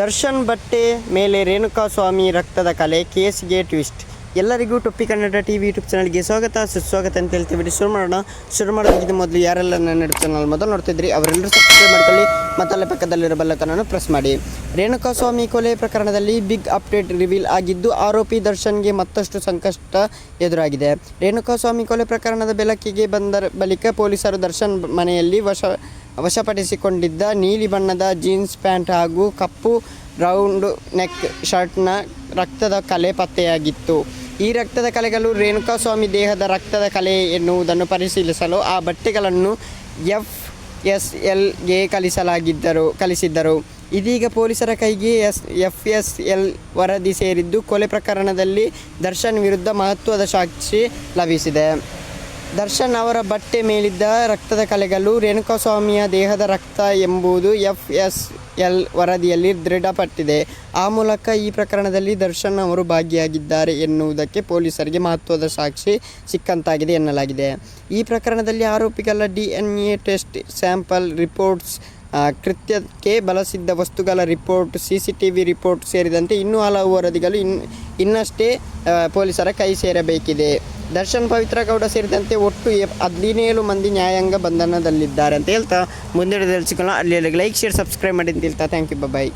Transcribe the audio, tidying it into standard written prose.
ದರ್ಶನ್ ಬಟ್ಟೆ ಮೇಲೆ ರೇಣುಕಾಸ್ವಾಮಿ ರಕ್ತದ ಕಲೆ ಕೇಸ್ಗೆ ಟ್ವಿಸ್ಟ್. ಎಲ್ಲರಿಗೂ ಟೊಪ್ಪಿ ಕನ್ನಡ ಟಿವಿ ಯೂಟ್ಯೂಬ್ ಚಾನಲ್ಗೆ ಸುಸ್ವಾಗತ ಅಂತ ಹೇಳ್ತೀವಿ. ಶುರು ಮಾಡೋದಕ್ಕಿಂತ ಮೊದಲು ಯಾರೆಲ್ಲ ನನ್ನ ಚಾನಲ್ ಮೊದಲು ನೋಡ್ತಿದ್ರಿ ಅವರೆಲ್ಲರೂ ಸಬ್ಸ್ಕ್ರೈಬ್ ಮಾಡ್ಕೊಳ್ಳಿ ಮತ್ತು ಅಲ್ಲೇ ಪಕ್ಕದಲ್ಲಿರೋ ಬೆಲ್ಲೈಕನ್ ಪ್ರೆಸ್ ಮಾಡಿ. ರೇಣುಕಾಸ್ವಾಮಿ ಕೊಲೆ ಪ್ರಕರಣದಲ್ಲಿ ಬಿಗ್ ಅಪ್ಡೇಟ್ ರಿವೀಲ್ ಆಗಿದ್ದು ಆರೋಪಿ ದರ್ಶನ್ಗೆ ಮತ್ತಷ್ಟು ಸಂಕಷ್ಟ ಎದುರಾಗಿದೆ. ರೇಣುಕಾಸ್ವಾಮಿ ಕೊಲೆ ಪ್ರಕರಣದ ಬೆಳಕಿಗೆ ಬಂದ ಬಳಿಕ ಪೊಲೀಸರು ದರ್ಶನ್ ಮನೆಯಲ್ಲಿ ವಶಪಡಿಸಿಕೊಂಡಿದ್ದ ನೀಲಿ ಬಣ್ಣದ ಜೀನ್ಸ್ ಪ್ಯಾಂಟ್ ಹಾಗೂ ಕಪ್ಪು ರೌಂಡ್ ನೆಕ್ ಶರ್ಟ್ನ ರಕ್ತದ ಕಲೆ ಪತ್ತೆಯಾಗಿತ್ತು. ಈ ರಕ್ತದ ಕಲೆಗಳು ರೇಣುಕಾಸ್ವಾಮಿ ದೇಹದ ರಕ್ತದ ಕಲೆ ಎನ್ನುವುದನ್ನು ಪರಿಶೀಲಿಸಲು ಆ ಬಟ್ಟೆಗಳನ್ನು FSLಗೆ ಕಳಿಸಿದ್ದರು. ಇದೀಗ ಪೊಲೀಸರ ಕೈಗೆ FSL ವರದಿ ಸೇರಿದ್ದು ಕೊಲೆ ಪ್ರಕರಣದಲ್ಲಿ ದರ್ಶನ್ ವಿರುದ್ಧ ಮಹತ್ವದ ಸಾಕ್ಷಿ ಲಭಿಸಿದೆ. ದರ್ಶನ್ ಅವರ ಬಟ್ಟೆ ಮೇಲಿದ್ದ ರಕ್ತದ ಕಲೆಗಳು ರೇಣುಕಾಸ್ವಾಮಿಯ ದೇಹದ ರಕ್ತ ಎಂಬುದು FSL ವರದಿಯಲ್ಲಿ ದೃಢಪಟ್ಟಿದೆ. ಆ ಮೂಲಕ ಈ ಪ್ರಕರಣದಲ್ಲಿ ದರ್ಶನ್ ಅವರು ಭಾಗಿಯಾಗಿದ್ದಾರೆ ಎನ್ನುವುದಕ್ಕೆ ಪೊಲೀಸರಿಗೆ ಮಹತ್ವದ ಸಾಕ್ಷಿ ಸಿಕ್ಕಂತಾಗಿದೆ ಎನ್ನಲಾಗಿದೆ. ಈ ಪ್ರಕರಣದಲ್ಲಿ ಆರೋಪಿಗಳ DNA ಟೆಸ್ಟ್ ಸ್ಯಾಂಪಲ್ ರಿಪೋರ್ಟ್ಸ್, ಕೃತ್ಯಕ್ಕೆ ಬಳಸಿದ್ದ ವಸ್ತುಗಳ ರಿಪೋರ್ಟ್, CCTV ರಿಪೋರ್ಟ್ ಸೇರಿದಂತೆ ಇನ್ನೂ ಹಲವು ವರದಿಗಳು ಇನ್ನಷ್ಟೇ ಪೊಲೀಸರ ಕೈ ಸೇರಬೇಕಿದೆ. ದರ್ಶನ್, ಪವಿತ್ರ ಗೌಡ ಸೇರಿದಂತೆ ಒಟ್ಟು 17 ಮಂದಿ ನ್ಯಾಯಾಂಗ ಬಂಧನದಲ್ಲಿದ್ದಾರೆ ಅಂತ ಹೇಳ್ತಾ ಮುಂದೆ ತಿಳಿಸಿಕೊಳ್ಳೋಣ. ಅಲ್ಲಿ ಲೈಕ್, ಶೇರ್, ಸಬ್ಸ್ಕ್ರೈಬ್ ಮಾಡಿ ಅಂತ ಹೇಳ್ತಾ ಥ್ಯಾಂಕ್ ಯು, ಬಾಯ್.